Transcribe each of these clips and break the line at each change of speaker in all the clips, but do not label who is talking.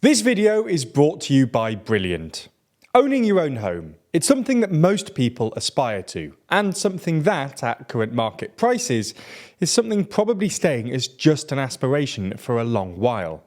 This video is brought to you by Brilliant. Owning your own home. It's something that most people aspire to, and something that, at current market prices, is something probably staying as just an aspiration for a long while.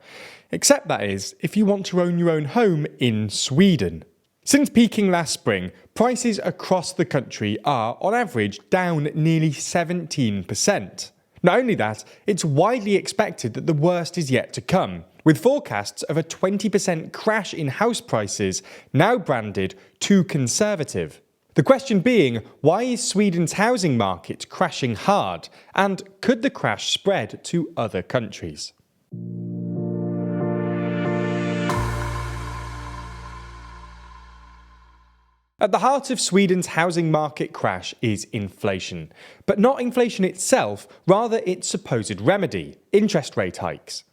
Except that is, if you want to own your own home in Sweden. Since peaking last spring, prices across the country are, on average, down nearly 17%. Not only that, it's widely expected that the worst is yet to come, with forecasts of a 20% crash in house prices now branded too conservative. The question being, why is Sweden's housing market crashing hard, and could the crash spread to other countries? At the heart of Sweden's housing market crash is inflation. But not inflation itself, rather its supposed remedy, interest rate hikes.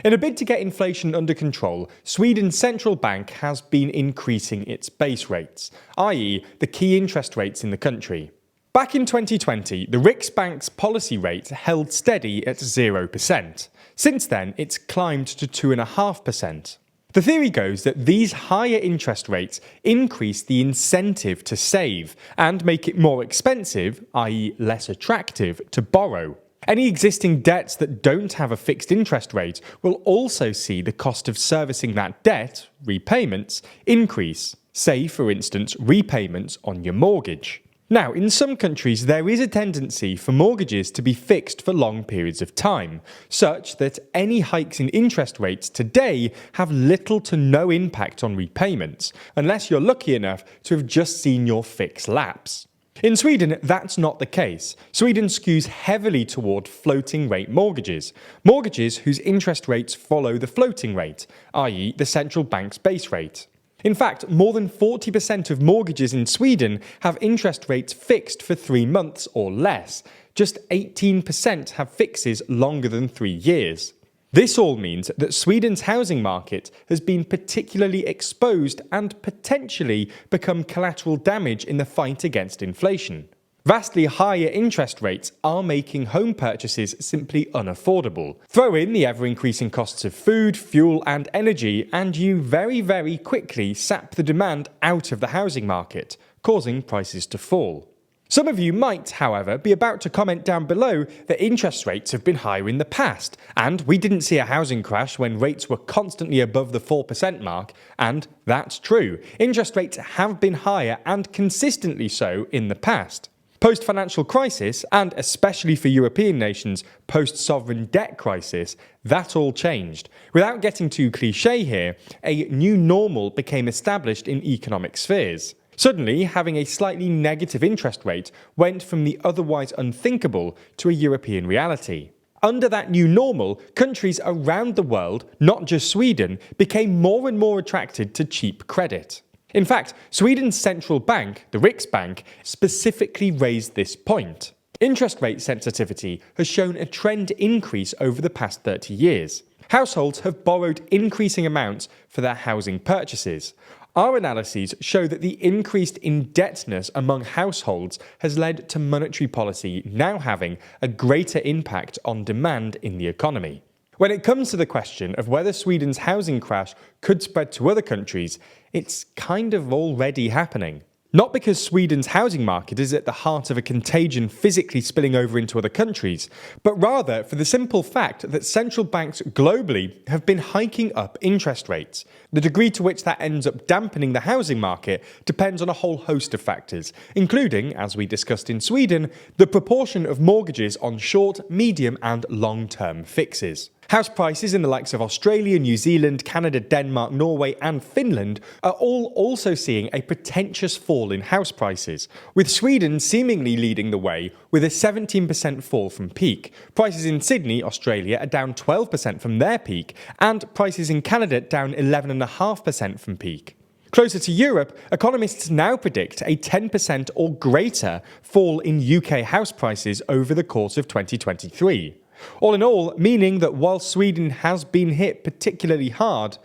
In a bid to get inflation under control, Sweden's central bank has been increasing its base rates, i.e. the key interest rates in the country. Back in 2020, the Riksbank's policy rate held steady at 0%. Since then, it's climbed to 2.5%. The theory goes that these higher interest rates increase the incentive to save and make it more expensive, i.e. less attractive, to borrow. Any existing debts that don't have a fixed interest rate will also see the cost of servicing that debt, repayments, increase. Say, for instance, repayments on your mortgage. Now, in some countries, there is a tendency for mortgages to be fixed for long periods of time, such that any hikes in interest rates today have little to no impact on repayments, unless you're lucky enough to have just seen your fix lapse. In Sweden, that's not the case. Sweden skews heavily toward floating rate mortgages, mortgages whose interest rates follow the floating rate, i.e. the central bank's base rate. In fact, more than 40% of mortgages in Sweden have interest rates fixed for 3 months or less. Just 18% have fixes longer than 3 years. This all means that Sweden's housing market has been particularly exposed and potentially become collateral damage in the fight against inflation. Vastly higher interest rates are making home purchases simply unaffordable. Throw in the ever-increasing costs of food, fuel and energy, and you very quickly sap the demand out of the housing market, causing prices to fall. Some of you might, however, be about to comment down below that interest rates have been higher in the past, and we didn't see a housing crash when rates were constantly above the 4% mark, and that's true. Interest rates have been higher and consistently so in the past. Post-financial crisis, and especially for European nations, post-sovereign debt crisis, that all changed. Without getting too cliché here, a new normal became established in economic spheres. Suddenly, having a slightly negative interest rate went from the otherwise unthinkable to a European reality. Under that new normal, countries around the world, not just Sweden, became more and more attracted to cheap credit. In fact, Sweden's central bank, the Riksbank, specifically raised this point. Interest rate sensitivity has shown a trend increase over the past 30 years. Households have borrowed increasing amounts for their housing purchases. Our analyses show that the increased indebtedness among households has led to monetary policy now having a greater impact on demand in the economy. When it comes to the question of whether Sweden's housing crash could spread to other countries, it's kind of already happening. Not because Sweden's housing market is at the heart of a contagion physically spilling over into other countries, but rather for the simple fact that central banks globally have been hiking up interest rates. The degree to which that ends up dampening the housing market depends on a whole host of factors, including, as we discussed in Sweden, the proportion of mortgages on short, medium and long-term fixes. House prices in the likes of Australia, New Zealand, Canada, Denmark, Norway and Finland are all also seeing a pretentious fall in house prices, with Sweden seemingly leading the way with a 17% fall from peak. Prices in Sydney, Australia are down 12% from their peak, and prices in Canada down 11.5% from peak. Closer to Europe, economists now predict a 10% or greater fall in UK house prices over the course of 2023. All in all, meaning that while Sweden has been hit particularly hard,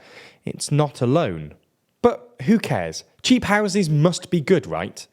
it's not alone. But who cares? Cheap houses must be good, right?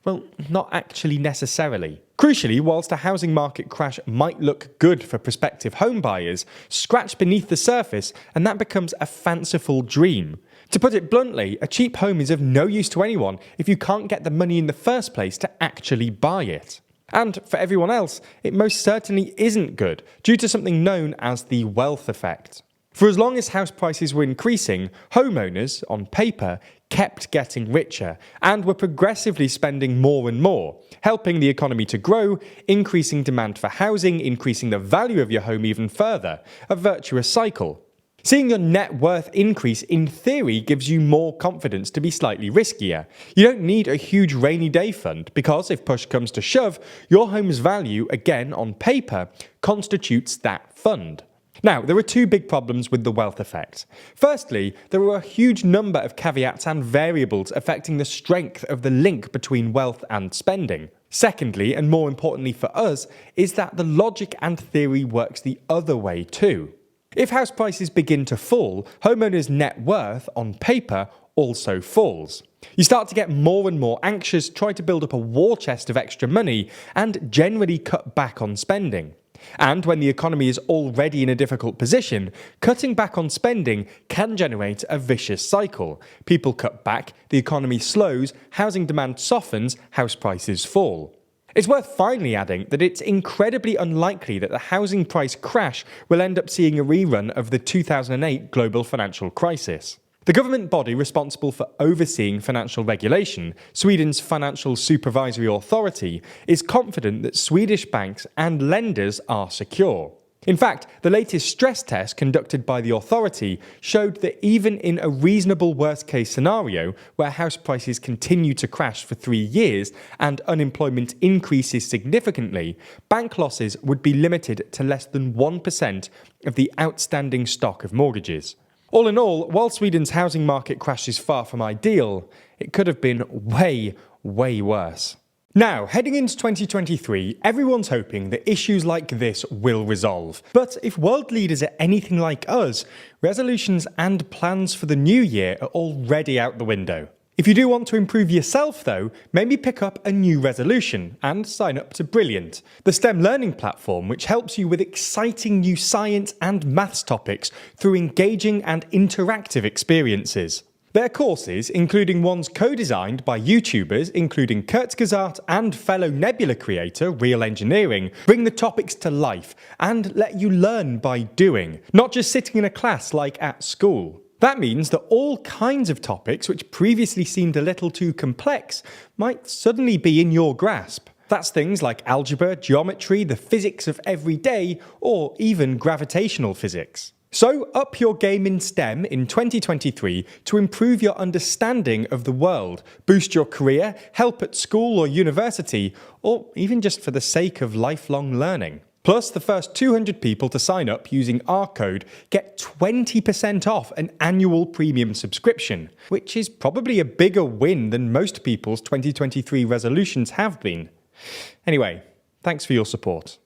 Well, not actually necessarily. Crucially, whilst a housing market crash might look good for prospective home buyers, scratch beneath the surface and that becomes a fanciful dream. To put it bluntly, a cheap home is of no use to anyone if you can't get the money in the first place to actually buy it. And for everyone else, it most certainly isn't good, due to something known as the wealth effect. For as long as house prices were increasing, homeowners, on paper, kept getting richer and were progressively spending more and more, helping the economy to grow, increasing demand for housing, increasing the value of your home even further, a virtuous cycle. Seeing your net worth increase in theory gives you more confidence to be slightly riskier. You don't need a huge rainy day fund because if push comes to shove, your home's value, again on paper, constitutes that fund. Now, there are two big problems with the wealth effect. Firstly, there are a huge number of caveats and variables affecting the strength of the link between wealth and spending. Secondly, and more importantly for us, is that the logic and theory works the other way too. If house prices begin to fall, homeowners' net worth, on paper, also falls. You start to get more and more anxious, try to build up a war chest of extra money, and generally cut back on spending. And when the economy is already in a difficult position, cutting back on spending can generate a vicious cycle. People cut back, the economy slows, housing demand softens, house prices fall. It's worth finally adding that it's incredibly unlikely that the housing price crash will end up seeing a rerun of the 2008 global financial crisis. The government body responsible for overseeing financial regulation, Sweden's Financial Supervisory Authority, is confident that Swedish banks and lenders are secure. In fact, the latest stress test conducted by the authority showed that even in a reasonable worst-case scenario, where house prices continue to crash for 3 years and unemployment increases significantly, bank losses would be limited to less than 1% of the outstanding stock of mortgages. All in all, while Sweden's housing market crash is far from ideal, it could have been way, way worse. Now, heading into 2023, everyone's hoping that issues like this will resolve. But if world leaders are anything like us, resolutions and plans for the new year are already out the window. If you do want to improve yourself though, maybe pick up a new resolution and sign up to Brilliant, the STEM learning platform which helps you with exciting new science and maths topics through engaging and interactive experiences. Their courses, including ones co-designed by YouTubers including Kurzgesagt and fellow Nebula creator Real Engineering, bring the topics to life and let you learn by doing, not just sitting in a class like at school. That means that all kinds of topics which previously seemed a little too complex might suddenly be in your grasp. That's things like algebra, geometry, the physics of every day, or even gravitational physics. So up your game in STEM in 2023 to improve your understanding of the world, boost your career, help at school or university, or even just for the sake of lifelong learning. Plus, the first 200 people to sign up using our code get 20% off an annual premium subscription, which is probably a bigger win than most people's 2023 resolutions have been. Anyway, thanks for your support.